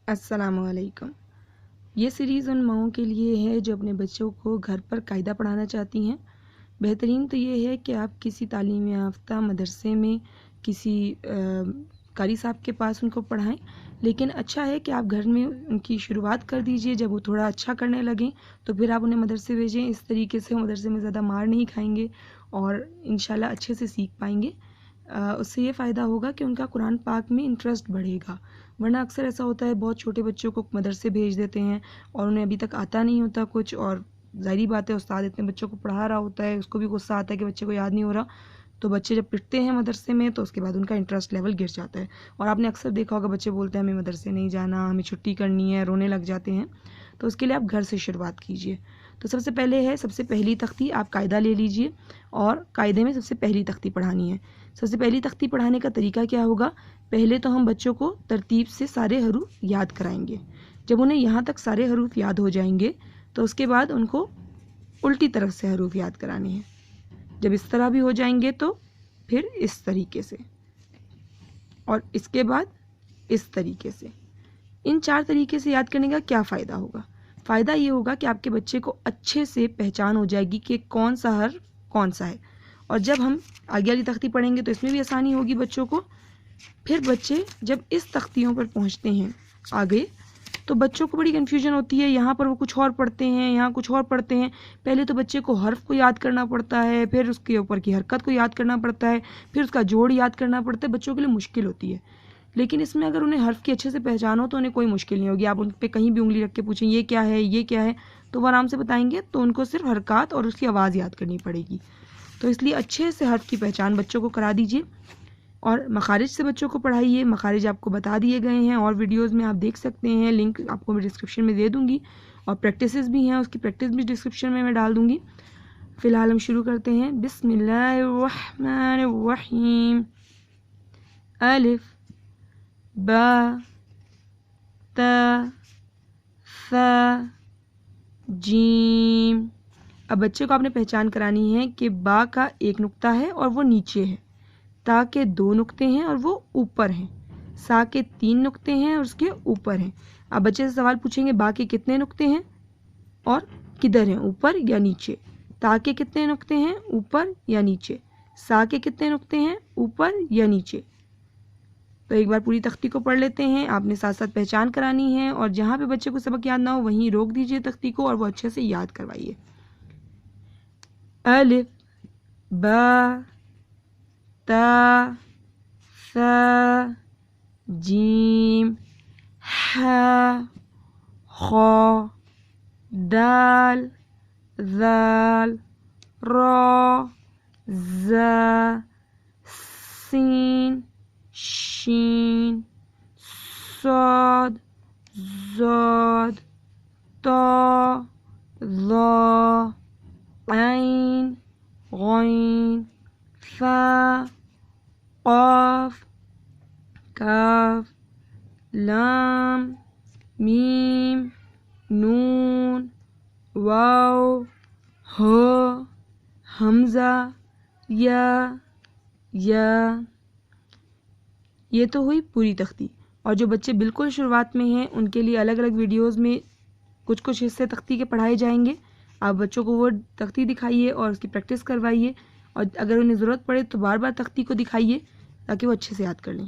السلام علیکم۔ یہ سیریز ان ماؤں کے لیے ہے جو اپنے بچوں کو گھر پر قاعدہ پڑھانا چاہتی ہیں۔ بہترین تو یہ ہے کہ آپ کسی تعلیم یافتہ مدرسے میں کسی قاری صاحب کے پاس ان کو پڑھائیں، لیکن اچھا ہے کہ آپ گھر میں ان کی شروعات کر دیجئے۔ جب وہ تھوڑا اچھا کرنے لگیں تو پھر آپ انہیں مدرسے بھیجیں۔ اس طریقے سے وہ مدرسے میں زیادہ مار نہیں کھائیں گے اور انشاءاللہ اچھے سے سیکھ پائیں گے۔ اس سے یہ فائدہ ہوگا کہ ان کا قرآن پاک میں انٹرسٹ بڑھے گا، ورنہ اکثر ایسا ہوتا ہے بہت چھوٹے بچوں کو مدرسے بھیج دیتے ہیں اور انہیں ابھی تک آتا نہیں ہوتا کچھ، اور ظاہری بات ہے استاد اتنے بچوں کو پڑھا رہا ہوتا ہے، اس کو بھی غصہ آتا ہے کہ بچے کو یاد نہیں ہو رہا، تو بچے جب پٹتے ہیں مدرسے میں تو اس کے بعد ان کا انٹرسٹ لیول گر جاتا ہے۔ اور آپ نے اکثر دیکھا ہوگا بچے بولتے ہیں ہمیں مدرسے نہیں جانا، ہمیں چھٹی کرنی ہے، رونے لگ جاتے ہیں۔ تو اس کے لیے آپ گھر سے شروعات کیجئے۔ تو سب سے پہلے ہے سب سے پہلی تختی آپ قاعدہ لے لیجئے، اور قاعدے میں سب سے پہلی تختی پڑھانی ہے۔ سب سے پہلی تختی پڑھانے کا طریقہ کیا ہوگا؟ پہلے تو ہم بچوں کو ترتیب سے سارے حروف یاد کرائیں گے۔ جب انہیں یہاں تک سارے حروف یاد ہو جائیں گے تو اس کے بعد ان کو الٹی طرف سے حروف یاد کرانے ہیں۔ جب اس طرح بھی ہو جائیں گے تو پھر اس طریقے سے، اور اس کے بعد اس طریقے سے۔ ان 4 طریقے سے یاد کرنے کا کیا فائدہ ہوگا؟ فائدہ یہ ہوگا کہ آپ کے بچے کو اچھے سے پہچان ہو جائے گی کہ کون سا حرف کون سا ہے، اور جب ہم آگے والی تختی پڑھیں گے تو اس میں بھی آسانی ہوگی بچوں کو۔ پھر بچے جب اس تختیوں پر پہنچتے ہیں آگے تو بچوں کو بڑی کنفیوژن ہوتی ہے، یہاں پر وہ کچھ اور پڑھتے ہیں، یہاں کچھ اور پڑھتے ہیں۔ پہلے تو بچے کو حرف کو یاد کرنا پڑتا ہے، پھر اس کے اوپر کی حرکت کو یاد کرنا پڑتا ہے، پھر اس کا جوڑ یاد کرنا پڑتا ہے۔ بچوں کے لیے مشکل ہوتی ہے، لیکن اس میں اگر انہیں حرف کی اچھے سے پہچان ہو تو انہیں کوئی مشکل نہیں ہوگی۔ آپ ان پہ کہیں بھی انگلی رکھ کے پوچھیں یہ کیا ہے، یہ کیا ہے، تو وہ آرام سے بتائیں گے۔ تو ان کو صرف حرکات اور اس کی آواز یاد کرنی پڑے گی۔ تو اس لیے اچھے سے حرف کی پہچان بچوں کو کرا دیجئے، اور مخارج سے بچوں کو پڑھائیے۔ مخارج آپ کو بتا دیے گئے ہیں اور ویڈیوز میں آپ دیکھ سکتے ہیں، لنک آپ کو میں ڈسکرپشن میں دے دوں گی، اور پریکٹسز بھی ہیں، اس کی پریکٹس بھی ڈسکرپشن میں ڈال دوں گی۔ فی الحال ہم شروع کرتے ہیں۔ بسم اللہ الرحمن الرحیم۔ الف با تا ثا جیم۔ اب بچے کو آپ نے پہچان کرانی ہے کہ با کا ایک نقطہ ہے اور وہ نیچے ہے، تا کے 2 نقطے ہیں اور وہ اوپر ہیں، سا کے 3 نقطے ہیں اور اس کے اوپر ہیں۔ اب بچے سے سوال پوچھیں گے با کے کتنے نقطے ہیں اور کدھر ہیں، اوپر یا نیچے؟ تا کے کتنے نقطے ہیں، اوپر یا نیچے؟ سا کے کتنے نقطے ہیں، اوپر یا نیچے؟ تو ایک بار پوری تختی کو پڑھ لیتے ہیں۔ آپ نے ساتھ ساتھ پہچان کرانی ہے، اور جہاں پہ بچے کو سبق یاد نہ ہو وہیں روک دیجئے تختی کو اور وہ اچھے سے یاد کروائیے۔ الف با تا ثا جیم ہا خا دال ذال را زا سین شین صاد ضاد طا ظا عین غین فا قاف کاف لام میم نون واو ہ حمزہ یا۔ یہ تو ہوئی پوری تختی، اور جو بچے بالکل شروعات میں ہیں ان کے لیے الگ الگ ویڈیوز میں کچھ حصے تختی کے پڑھائے جائیں گے۔ آپ بچوں کو وہ تختی دکھائیے اور اس کی پریکٹس کروائیے، اور اگر انہیں ضرورت پڑے تو بار بار تختی کو دکھائیے تاکہ وہ اچھے سے یاد کر لیں۔